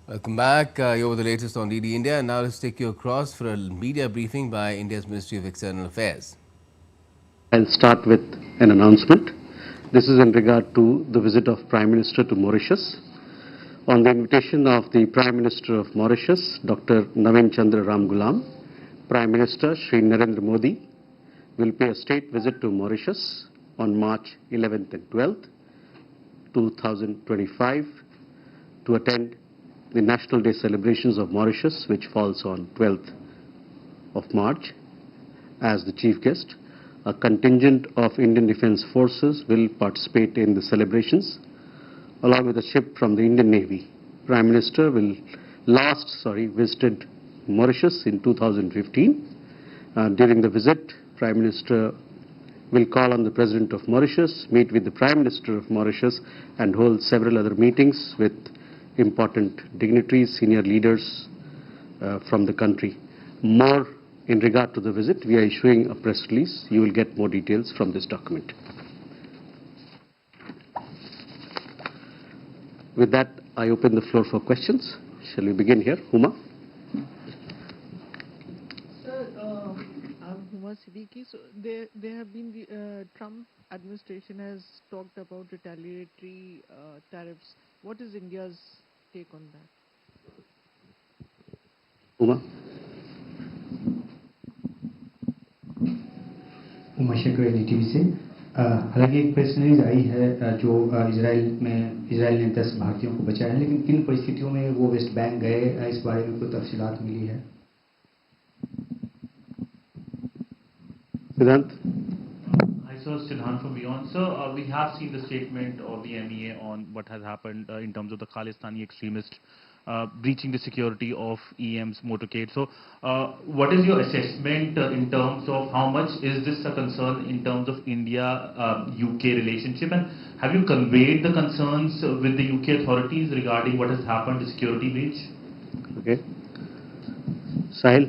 Welcome back. You're with the latest on DD India. And now let's take you across for a media briefing by India's Ministry of External Affairs. I'll start with an announcement. This is in regard to the visit of Prime Minister to Mauritius. On the invitation of the Prime Minister of Mauritius, Dr. Navin Chandra Ramgoolam, Prime Minister Shri Narendra Modi will pay a state visit to Mauritius on March 11th and 12th, 2025 to attend the National Day celebrations of Mauritius, which falls on 12th of March. As the chief guest, a contingent of Indian Defence Forces will participate in the celebrations, along with a ship from the Indian Navy. Prime Minister visited Mauritius in 2015. During the visit, Prime Minister will call on the President of Mauritius, meet with the Prime Minister of Mauritius, and hold several other meetings with important dignitaries, senior leaders from the country. More in regard to the visit, we are issuing a press release. You will get more details from this document. With that, I open the floor for questions. Shall we begin here? Huma? Sir, I'm Huma Siddiqui. So there have been the Trump administration has talked about retaliatory tariffs. What is India's take on that? Huma? Uma Shekhar TV से हालांकि एक press release आई है जो Israel ने 10 भारतीयों को बचाया है, लेकिन किन परिस्थितियों में वो वेस्ट बैंक गए, इस बारे में कोई तफसीलात मिली है? Siddhant? Hi sir, Siddhant from Beyond. Sir, we have seen the statement of the MEA on what has happened in terms of the Khalistani extremists breaching the security of EM's motorcade. So what is your assessment in terms of how much is this a concern in terms of India-UK relationship, and have you conveyed the concerns with the UK authorities regarding what has happened, the security breach? Okay. Sahil?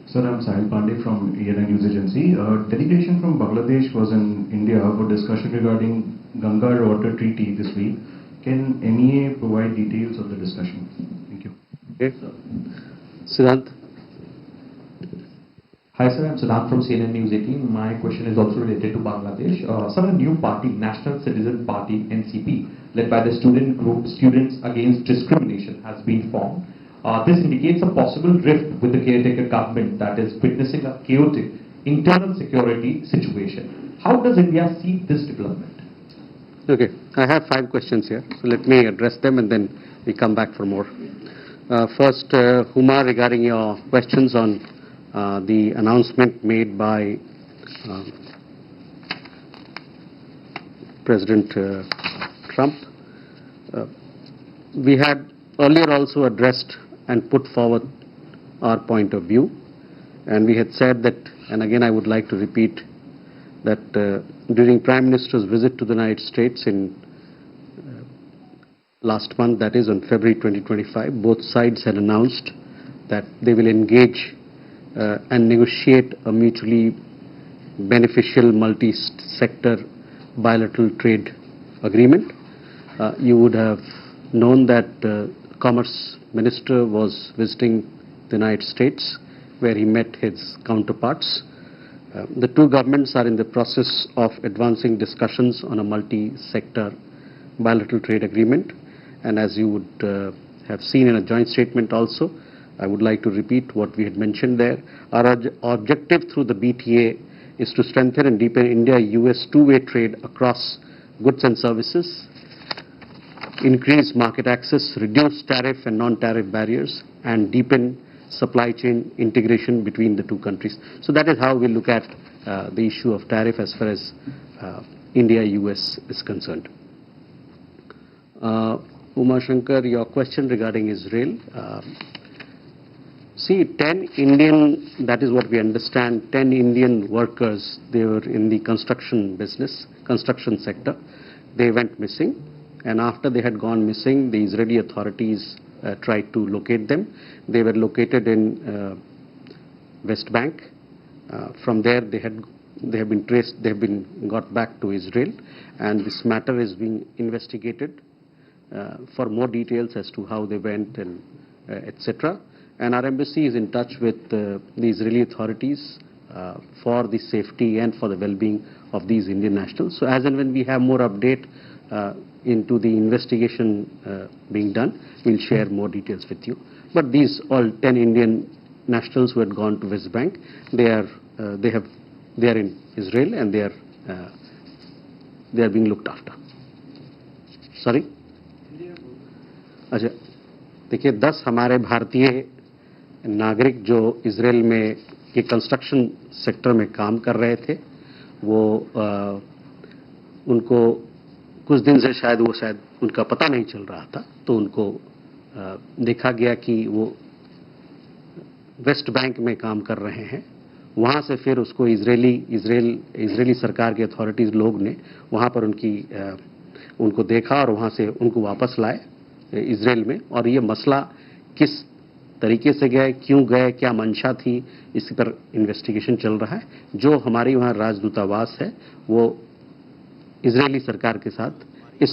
Sir, I'm Sahil Pandey from ENI News Agency. A delegation from Bangladesh was in India for discussion regarding Ganga Water Treaty this week. Can MEA provide details of the discussion? Thank you. Okay. Siddhant? Hi sir, I'm Siddhant from CNN News 18. My question is also related to Bangladesh. Sir, a new party, National Citizen Party, NCP, led by the student group Students Against Discrimination, has been formed. This indicates a possible rift with the caretaker government that is witnessing a chaotic internal security situation. How does India see this development? Okay, I have 5 questions here, so let me address them and then we come back for more. First, Huma, regarding your questions on the announcement made by President Trump. We had earlier also addressed and put forward our point of view, and we had said that, and again I would like to repeat, that during Prime Minister's visit to the United States in last month, that is on February 2025, both sides had announced that they will engage and negotiate a mutually beneficial multi-sector bilateral trade agreement. You would have known that Commerce Minister was visiting the United States, where he met his counterparts. The two governments are in the process of advancing discussions on a multi-sector bilateral trade agreement, and as you would have seen in a joint statement also, I would like to repeat what we had mentioned there. Our objective through the BTA is to strengthen and deepen India-US two-way trade across goods and services, increase market access, reduce tariff and non-tariff barriers, and deepen supply chain integration between the two countries. So that is how we look at the issue of tariff as far as India-US is concerned. Uma Shankar, your question regarding Israel. See, 10 Indian, that is what we understand, 10 Indian workers, they were in the construction business, construction sector. They went missing, and after they had gone missing, the Israeli authorities tried to locate them. They were located in West Bank. From there, they have been traced, they have been got back to Israel, and this matter is being investigated for more details as to how they went and etc. And our embassy is in touch with the Israeli authorities for the safety and for the well-being of these Indian nationals. So as and when we have more update into the investigation being done, we'll share more details with you. But these all 10 Indian nationals who had gone to West Bank, they are in Israel and they are being looked after. Sorry? अच्छा, देखिए 10 हमारे भारतीय नागरिक जो Israel में के construction sector में काम कर रहे थे, वो उनको कुछ दिन से शायद उनका पता नहीं चल रहा था, तो उनको देखा गया कि वो वेस्ट बैंक में काम कर रहे हैं. वहाँ से फिर उसको इजरायली सरकार के अथॉरिटीज़ लोग ने वहाँ पर उनको देखा और वहाँ से उनको वापस लाए इजराइल में. और ये मसला किस तरीके से गए, क्यों गए, क्या मंशा थी, इस पर इन्वेस्टिगेशन चल रहा है. जो हमारी वहाँ राजदूतावास है वो इजरायली सरकार के साथ इस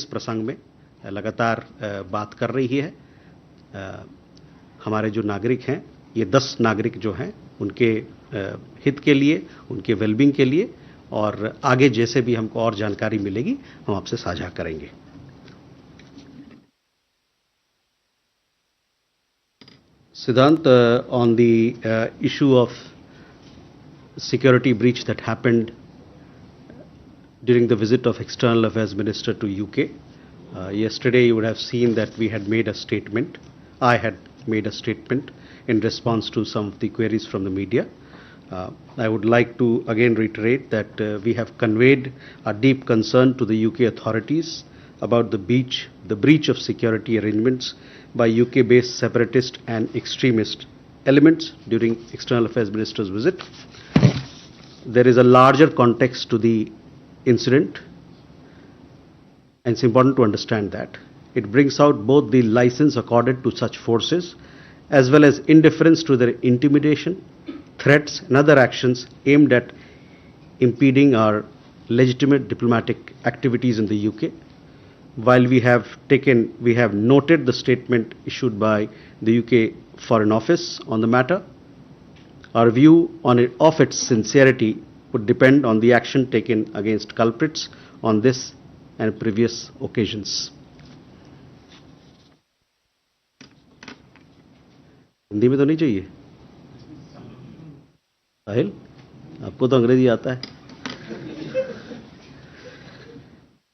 प्रसंग में लगातार बात कर रही है. हमारे जो नागरिक हैं, ये 10 नागरिक जो हैं, उनके हित के लिए, उनके वेलबींग के लिए, और आगे जैसे भी हमको और जानकारी मिलेगी हम आपसे साझा करेंगे. Siddhant, on the issue of security breach that happened during the visit of External Affairs Minister to UK, yesterday you would have seen that we had made a statement. I had made a statement in response to some of the queries from the media. I would like to again reiterate that we have conveyed a deep concern to the UK authorities about the breach of security arrangements by UK-based separatist and extremist elements during External Affairs Minister's visit. There is a larger context to the incident, and it's important to understand that. It brings out both the license accorded to such forces as well as indifference to their intimidation, threats and other actions aimed at impeding our legitimate diplomatic activities in the UK. While we have noted the statement issued by the UK Foreign Office on the matter, our view of its sincerity would depend on the action taken against culprits on this and previous occasions. Hindi में तो नहीं चाहिए? साहिल, आपको तो अंग्रेजी आता है.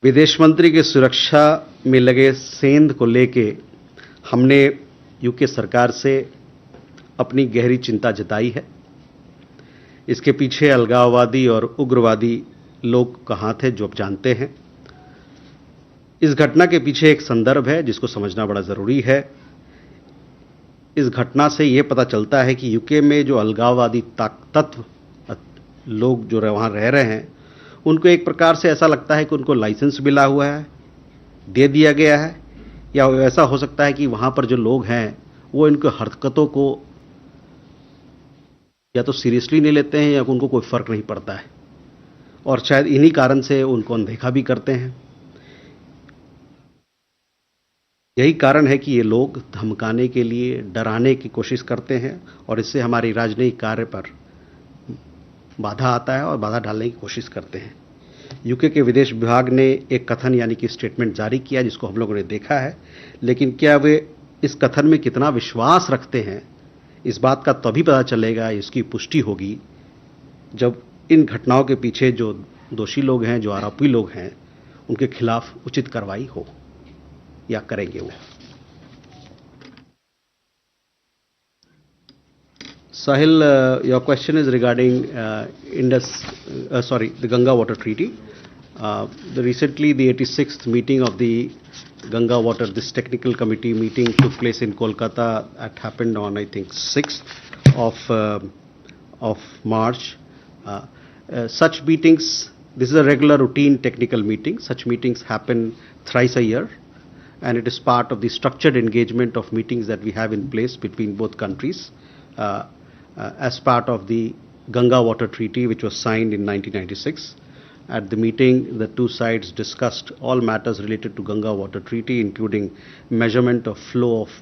विदेश मंत्री की सुरक्षा में लगे सेंध को लेके हमने यूके सरकार से अपनी गहरी चिंता जताई है. इसके पीछे अलगाववादी और उग्रवादी लोग कहाँ थे जो आप जानते हैं. इस घटना के पीछे एक संदर्भ है जिसको समझना बड़ा ज़रूरी है. इस घटना से ये पता चलता है कि यूके में जो अलगाववादी तत्व लोग जो वहाँ रह रहे हैं, उनको एक प्रकार से ऐसा लगता है कि उनको लाइसेंस मिला हुआ है, दे दिया गया है, या ऐसा हो सकता है कि वहाँ पर जो लोग हैं वो इनको हरकतों को या तो सीरियसली नहीं लेते हैं या उनको कोई फ़र्क नहीं पड़ता है, और शायद इन्हीं कारण से उनको अनदेखा भी करते हैं. यही कारण है कि ये लोग धमकाने के लिए, डराने की कोशिश करते हैं, और इससे हमारी राजनयिक कार्य पर बाधा आता है और बाधा डालने की कोशिश करते हैं. यूके के विदेश विभाग ने एक कथन यानी कि स्टेटमेंट जारी किया जिसको हम लोगों ने देखा है, लेकिन क्या वे इस कथन में कितना विश्वास रखते हैं, इस बात का तभी पता चलेगा, इसकी पुष्टि होगी जब इन घटनाओं के पीछे जो दोषी लोग हैं, जो आरोपी लोग हैं, उनके खिलाफ उचित कार्रवाई हो या करेंगे वो. Sahil, your question is regarding the Ganga Water Treaty. Recently, the 86th meeting of the Ganga Water, this technical committee meeting took place in Kolkata. That happened on, I think, 6th of March. Such meetings, this is a regular routine technical meeting. Such meetings happen thrice a year, and it is part of the structured engagement of meetings that we have in place between both countries. As part of the Ganga Water Treaty, which was signed in 1996. At the meeting, the two sides discussed all matters related to Ganga Water Treaty, including measurement of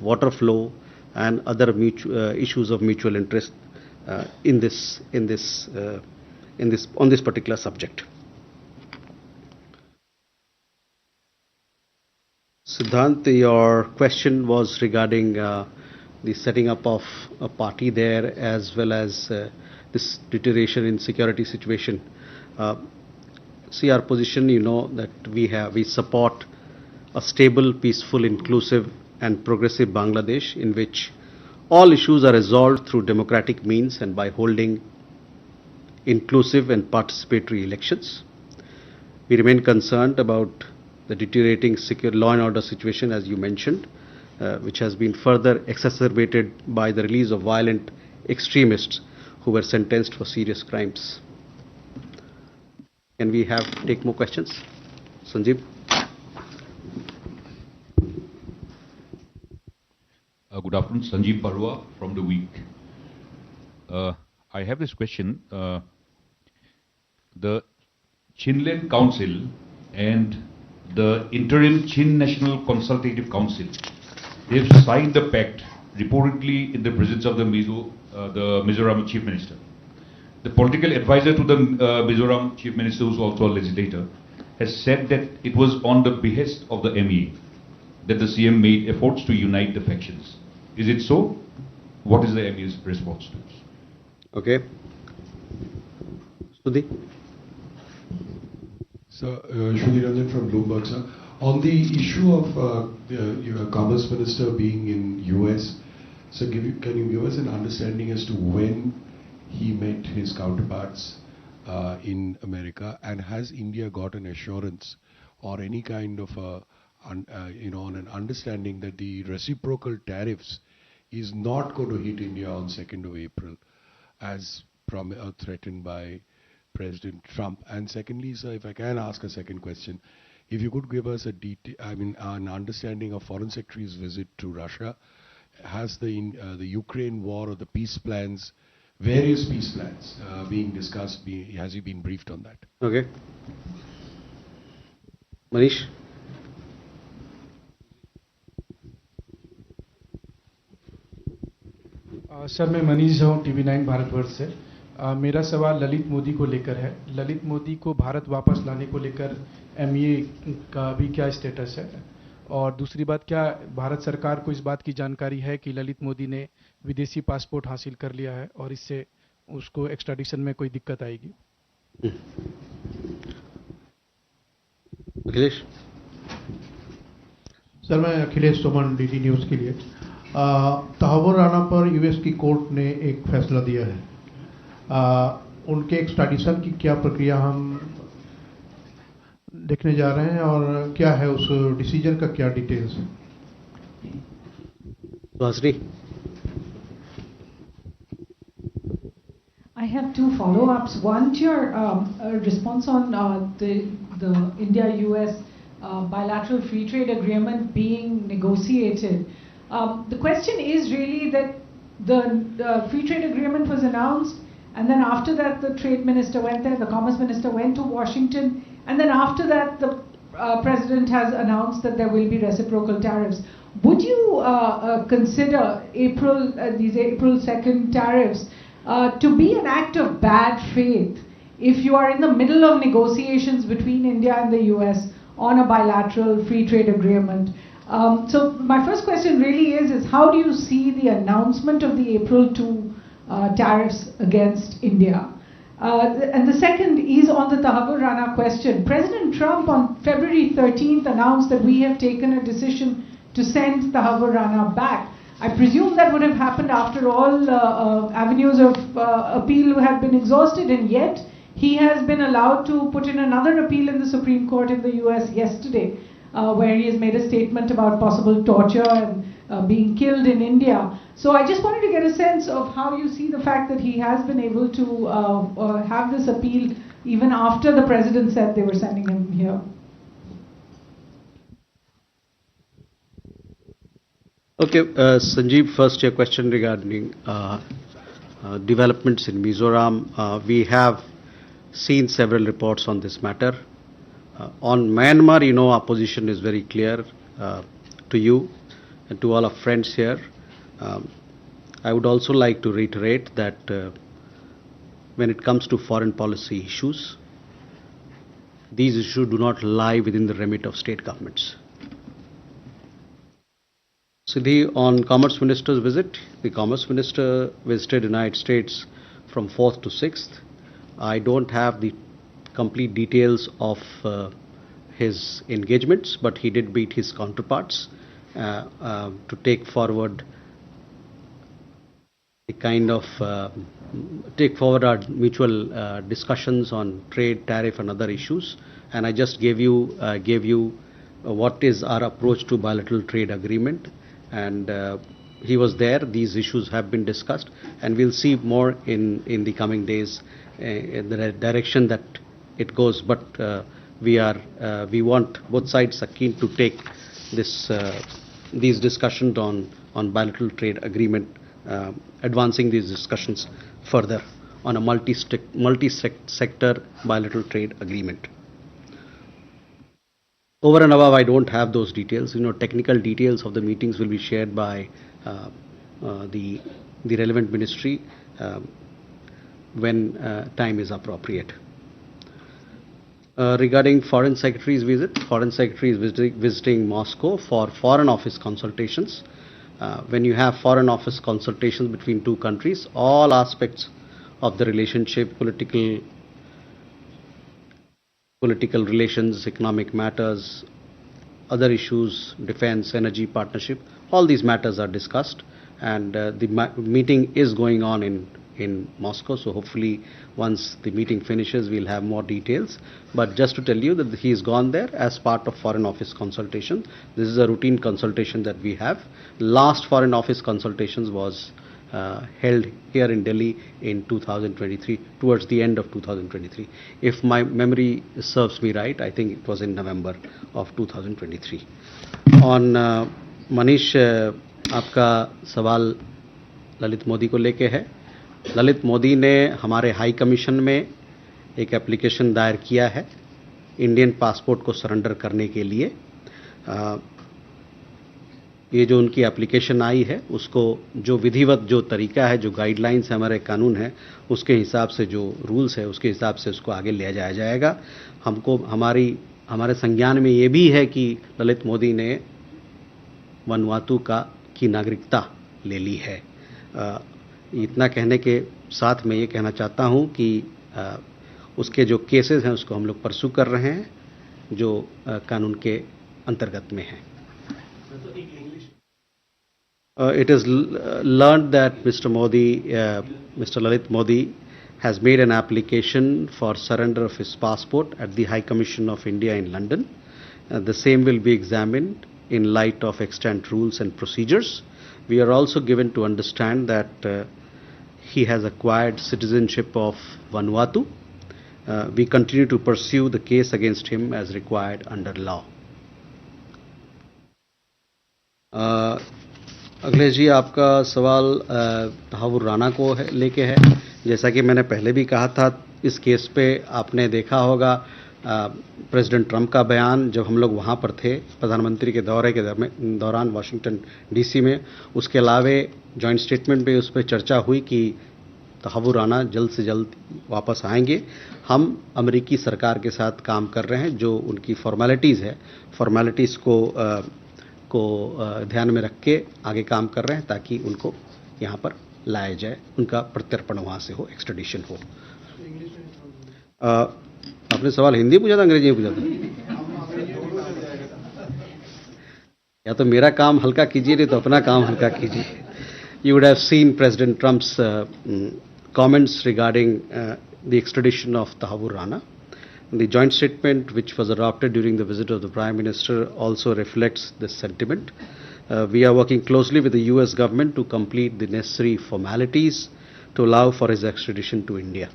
water flow, and other issues of mutual interest on this particular subject. Siddhant, your question was regarding the setting up of a party there, as well as this deterioration in security situation. See our position, you know that we support a stable, peaceful, inclusive and progressive Bangladesh in which all issues are resolved through democratic means and by holding inclusive and participatory elections. We remain concerned about the deteriorating law and order situation, as you mentioned, which has been further exacerbated by the release of violent extremists who were sentenced for serious crimes. Can we take more questions? Sanjeev? Good afternoon, Sanjeev Barua from The Week. I have this question. The Chinland Council and the Interim Chin National Consultative Council, they have signed the pact reportedly in the presence of the Mizoram Chief Minister. The political advisor to the Mizoram Chief Minister, who is also a legislator, has said that it was on the behest of the MEA that the CM made efforts to unite the factions. Is it so? What is the MEA's response to this? Okay. Sudhi? So, Shruti Ranjan from Bloomberg, sir. On the issue of your Commerce Minister being in US, so can you give us an understanding as to when he met his counterparts in America, and has India got an assurance or any kind of on an understanding that the reciprocal tariffs is not going to hit India on 2nd of April as threatened by President Trump? And secondly, sir, if I can ask a second question, if you could give us an understanding of Foreign Secretary's visit to Russia. Has the Ukraine war or the peace plans, various peace plans being discussed, has he been briefed on that? Okay. Manish? Sir मैं मनीष हूँ TV9 Bharatvarsh से। मेरा सवाल ललित मोदी को लेकर है। ललित मोदी को भारत वापस लाने को लेकर MEA का भी क्या स्टेटस है? और दूसरी बात, क्या भारत सरकार को इस बात की जानकारी है कि ललित मोदी ने विदेशी पासपोर्ट हासिल कर लिया है और इससे उसको एक्सट्राडिशन में कोई दिक्कत आएगी? अखिलेश? सर मैं अखिलेश सोमन DD न्यूज़ के लिए। तहव्वुर राणा पर US की कोर्ट ने एक फैसला दिया है। उनके एक्सट्राडिशन की क्या प्रक्रिया हम देखने जा रहे हैं और क्या है उस डिसीजन का क्या डिटेल्स है? I have two follow-ups. One to your response on the India-US bilateral free trade agreement being negotiated. The question is really that the free trade agreement was announced, and then after that the trade minister went there, the commerce minister went to Washington, and then after that the president has announced that there will be reciprocal tariffs. Would you consider these April 2nd tariffs to be an act of bad faith if you are in the middle of negotiations between India and the US on a bilateral free trade agreement? So my first question really is how do you see the announcement of the April 2 tariffs against India? And the second is on the Tahawwur Rana question. President Trump on February 13th announced that we have taken a decision to send Tahawwur Rana back. I presume that would have happened after all avenues of appeal have been exhausted, and yet he has been allowed to put in another appeal in the Supreme Court in the US yesterday, where he has made a statement about possible torture and being killed in India. So I just wanted to get a sense of how you see the fact that he has been able to have this appeal even after the president said they were sending him here. Okay, Sanjeev, first your question regarding developments in Mizoram. We have seen several reports on this matter. On Myanmar, our position is very clear to you and to all our friends here. I would also like to reiterate that when it comes to foreign policy issues, these issues do not lie within the remit of state governments. Siddhi, on Commerce Minister's visit, the Commerce Minister visited the United States from 4th to 6th. I don't have the complete details of his engagements, but he did meet his counterparts to take forward take forward our mutual discussions on trade, tariff, and other issues. And I just gave you what is our approach to bilateral trade agreement. And he was there. These issues have been discussed, and we'll see more in the coming days in the direction that it goes. But we want both sides are keen to take these discussions on bilateral trade agreement, advancing these discussions further on a multi-sector bilateral trade agreement. Over and above, I don't have those details. Technical details of the meetings will be shared by the relevant ministry when time is appropriate. Regarding Foreign Secretary's visit, Foreign Secretary is visiting Moscow for Foreign Office consultations. When you have Foreign Office consultations between two countries, all aspects of the relationship, political relations, economic matters, other issues, defense, energy partnership, all these matters are discussed, and the meeting is going on in Moscow. So hopefully once the meeting finishes, we'll have more details. But just to tell you that he's gone there as part of Foreign Office consultation. This is a routine consultation that we have. Last Foreign Office consultations was held here in Delhi in 2023, towards the end of 2023. If my memory serves me right, I think it was in November of 2023. On Manish, आपका सवाल ललित मोदी को लेके है. ललित मोदी ने हमारे high commission में एक application दायर किया है इंडियन पासपोर्ट को सरेंडर करने के लिए. ये जो उनकी एप्लीकेशन आई है, उसको जो विधिवत जो तरीका है, जो गाइडलाइंस है, हमारे कानून है, उसके हिसाब से जो रूल्स है, उसके हिसाब से उसको आगे ले जाया जाएगा. हमको हमारे संज्ञान में ये भी है कि ललित मोदी ने वनुआतू की नागरिकता ले ली है. इतना कहने के साथ मैं ये कहना चाहता हूँ कि उसके जो केसेस हैं उसको हम लोग परसू कर रहे हैं, जो कानून के अंतर्गत में हैं. It is learned that Mr. Lalit Modi has made an application for surrender of his passport at the High Commission of India in London. The same will be examined in light of extant rules and procedures. We are also given to understand that he has acquired citizenship of Vanuatu. We continue to pursue the case against him as required under law. Akhilesh ji, आपका सवाल तहावुर राणा को लेके है. जैसा कि मैंने पहले भी कहा था, इस केस पे आपने देखा होगा प्रेसिडेंट ट्रंप का बयान जब हम लोग वहाँ पर थे प्रधानमंत्री के दौरे के दौरान वाशिंगटन डीसी में. उसके अलावे जॉइंट स्टेटमेंट पे उस पर चर्चा हुई कि तहावुर राणा जल्द से जल्द वापस आएंगे. हम अमेरिकी सरकार के साथ काम कर रहे हैं, जो उनकी फॉर्मेलिटीज़ है, फॉर्मेलिटीज़ को ध्यान में रख के आगे काम कर रहे हैं ताकि उनको यहाँ पर लाया जाए, उनका प्रत्यर्पण वहाँ से हो, एक्सट्रेडिशन हो. आपने सवाल हिंदी पूछा था, अंग्रेजी में पूछा था? या तो मेरा काम हल्का कीजिए, नहीं तो अपना काम हल्का कीजिए. You would have seen President Trump's comments regarding the extradition of Thahavur Rana. The joint statement which was adopted during the visit of the Prime Minister also reflects this sentiment. We are working closely with the US government to complete the necessary formalities to allow for his extradition to India.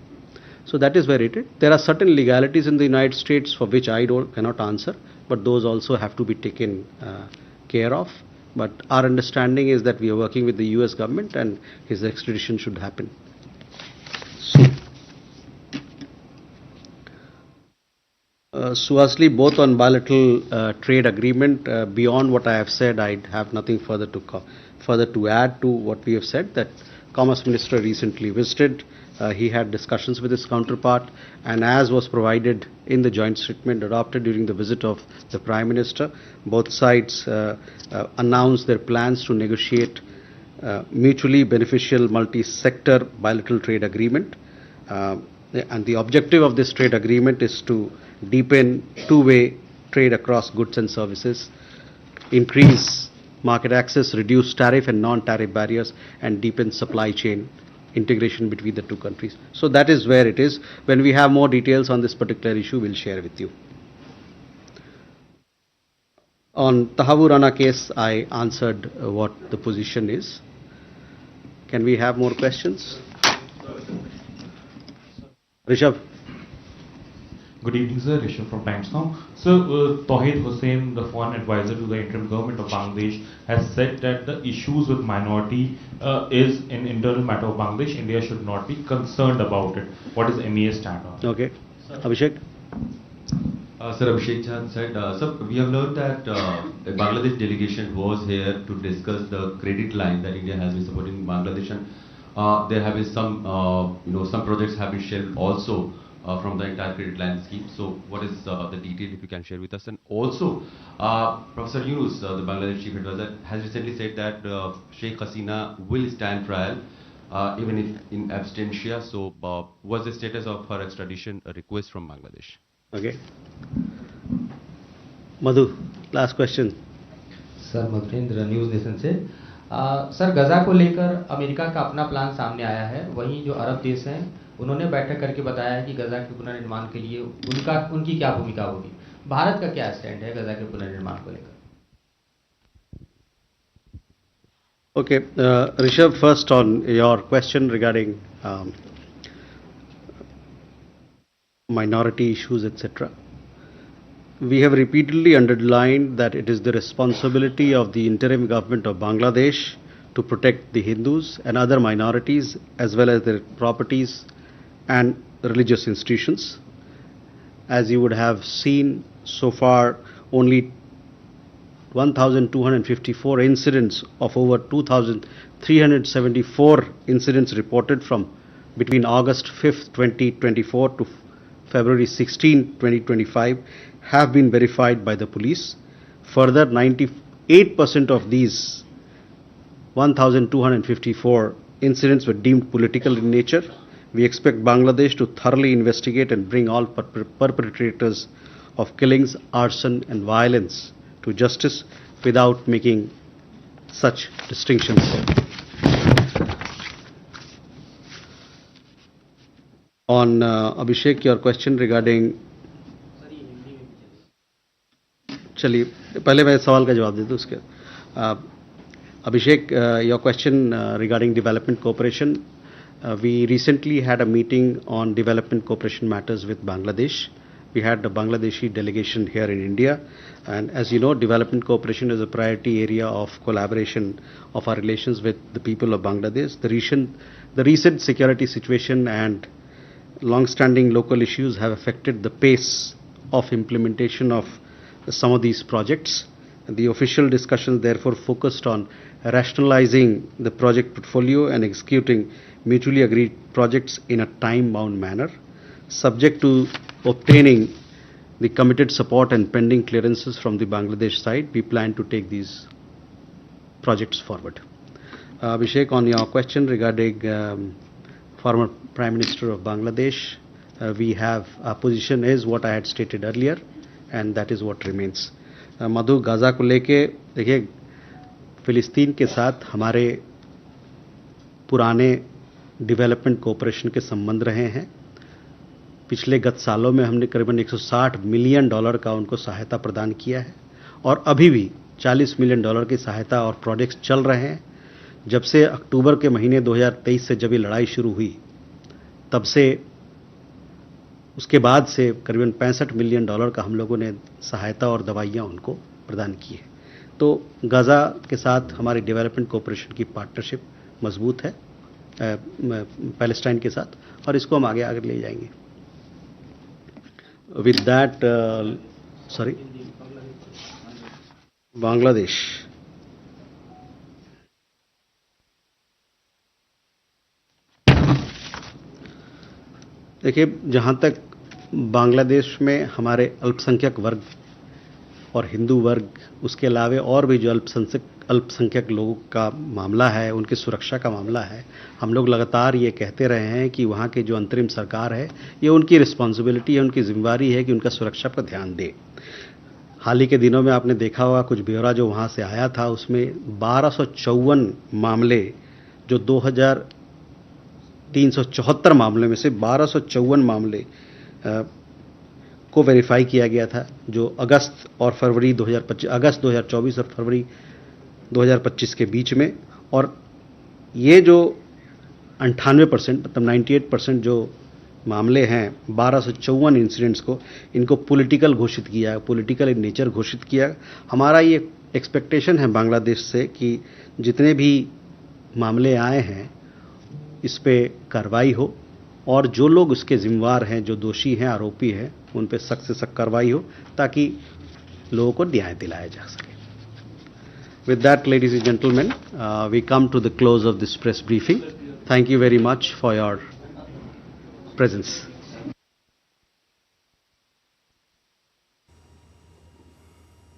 So that is where it is. There are certain legalities in the United States for which I cannot answer, but those also have to be taken care of. But our understanding is that we are working with the US government and his extradition should happen soon. Suhasli, both on bilateral trade agreement, beyond what I have said, I have nothing further to add to what we have said. That Commerce Minister recently visited. He had discussions with his counterpart, and as was provided in the joint statement adopted during the visit of the Prime Minister, both sides announced their plans to negotiate mutually beneficial multi-sector bilateral trade agreement. And the objective of this trade agreement is to deepen two-way trade across goods and services, increase market access, reduce tariff and non-tariff barriers, and deepen supply chain integration between the two countries. So that is where it is. When we have more details on this particular issue, we'll share with you. On Tahavu Rana case, I answered what the position is. Can we have more questions? Rishabh. Good evening, sir. Rishabh from Times Now. So, Tawhid Hussain, the foreign advisor to the interim government of Bangladesh, has said that the issues with minority is an internal matter of Bangladesh. India should not be concerned about it. What does MEA stand on? Okay. Abhishek? Sir, Abhishek Chand said, sir, we have learned that a Bangladesh delegation was here to discuss the credit line that India has been supporting Bangladesh, and there have been some, some projects have been shared also from the entire credit line scheme. So, what is the detail if you can share with us? And also, Professor Yunus, the Bangladesh chief advisor, has recently said that Sheikh Hasina will stand trial, even if in absentia. So, what's the status of her extradition request from Bangladesh? Okay. Madhu, last question. Sir Madhurendra news nation से sir गजा को लेकर America का अपना plan सामने आया है, वहीं जो अरब देश हैं उन्होंने बैठक करके बताया है कि गजा के पुनर्निर्माण के लिए उनकी क्या भूमिका होगी। भारत का क्या स्टैंड है गजा के पुनर्निर्माण को लेकर? Okay, Rishabh, first on your question regarding minority issues, etc. We have repeatedly underlined that it is the responsibility of the interim government of Bangladesh to protect the Hindus and other minorities as well as their properties and religious institutions. As you would have seen so far, only 1,254 incidents of over 2,374 incidents reported from between August 5th, 2024 to February 16, 2025 have been verified by the police. Further, 98% of these 1,254 incidents were deemed political in nature. We expect Bangladesh to thoroughly investigate and bring all perpetrators of killings, arson and violence to justice without making such distinctions. On Abhishek, your question regarding, चलिए पहले मैं सवाल का जवाब दे दूं उसके. Abhishek, your question regarding development cooperation. We recently had a meeting on development cooperation matters with Bangladesh. We had the Bangladeshi delegation here in India, and as you know, development cooperation is a priority area of collaboration of our relations with the people of Bangladesh. The recent security situation and long-standing local issues have affected the pace of implementation of some of these projects. The official discussions therefore focused on rationalizing the project portfolio and executing mutually agreed projects in a time-bound manner. Subject to obtaining the committed support and pending clearances from the Bangladesh side, we plan to take these projects forward. Abhishek, on your question regarding former Prime Minister of Bangladesh, we have, our position is what I had stated earlier, and that is what remains. Madhu, Gaza को लेके देखिए फिलिस्तीन के साथ हमारे पुराने development cooperation के संबंध रहे हैं. पिछले गत सालों में हमने करीबन $160 मिलियन का उनको सहायता प्रदान किया है, और अभी भी $40 मिलियन की सहायता और प्रोजेक्ट्स चल रहे हैं. जब से अक्टूबर के महीने 2023 से जब ये लड़ाई शुरू हुई, तब से उसके बाद से करीबन $65 मिलियन का हम लोगों ने सहायता और दवाइयाँ उनको प्रदान की है. तो गाज़ा के साथ हमारी डेवलपमेंट कोऑपरेशन की पार्टनरशिप मजबूत है पैलेस्टाइन के साथ, और इसको हम आगे ले जाएंगे. With that, sorry, Bangladesh. देखिए, जहाँ तक बांग्लादेश में हमारे अल्पसंख्यक वर्ग और हिंदू वर्ग, उसके अलावे और भी जो अल्पसंख्यक लोगों का मामला है, उनकी सुरक्षा का मामला है, हम लोग लगातार ये कहते रहे हैं कि वहाँ की जो अंतरिम सरकार है, ये उनकी रिस्पॉन्सिबिलिटी है, उनकी जिम्मेवारी है कि उनका सुरक्षा पर ध्यान दे। हाल ही के दिनों में आपने देखा होगा, कुछ ब्यौरा जो वहाँ से आया था, उसमें 1254 मामले, जो 2374 मामले में से 1254 मामले को वेरीफाई किया गया था, जो अगस्त 2024 और फरवरी 2025 के बीच में। और ये जो 98% मतलब 98% जो मामले हैं, 1254 इंसिडेंट्स को, इनको पॉलिटिकल घोषित किया, पॉलिटिकल इन नेचर घोषित किया। हमारा ये एक्सपेक्टेशन है बांग्लादेश से कि जितने भी मामले आए हैं, इस पे कार्रवाई हो और जो लोग उसके जिम्मेवार हैं, जो दोषी हैं, आरोपी हैं, उन पे सख्त से सख्त कार्रवाई हो ताकि लोगों को न्याय दिलाया जा सके। With that, ladies and gentlemen, we come to the close of this press briefing. Thank you very much for your presence.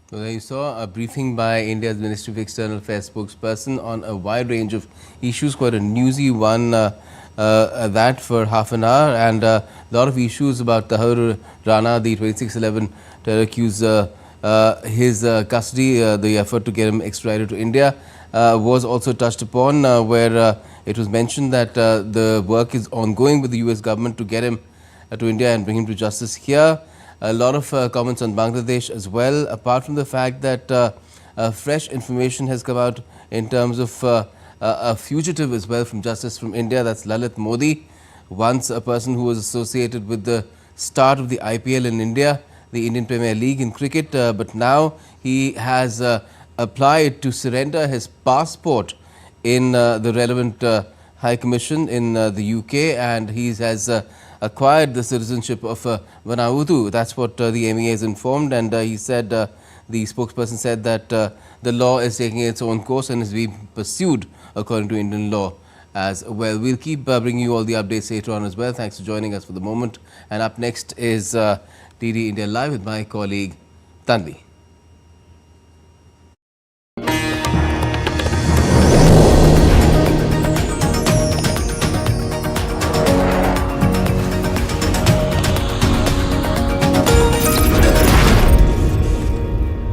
So there you saw a briefing by India's Ministry of External Affairs spokesperson on a wide range of issues, quite a newsy one, that for half an hour, and a lot of issues about Tahir Rana, the 2611 terror accuser, his custody, the effort to get him extradited to India was also touched upon, where it was mentioned that the work is ongoing with the US government to get him to India and bring him to justice here. A lot of comments on Bangladesh as well, apart from the fact that fresh information has come out in terms of a fugitive as well from justice from India, that's Lalit Modi, once a person who was associated with the start of the IPL in India, the Indian Premier League in cricket, but now he has applied to surrender his passport in the relevant High Commission in the UK, and he has acquired the citizenship of Vanuatu. That's what the MEA is informed, and he said, the spokesperson said that the law is taking its own course and is being pursued according to Indian law as well. We'll keep bringing you all the updates later on as well. Thanks for joining us for the moment. And up next is DD India Live with my colleague Tanvi.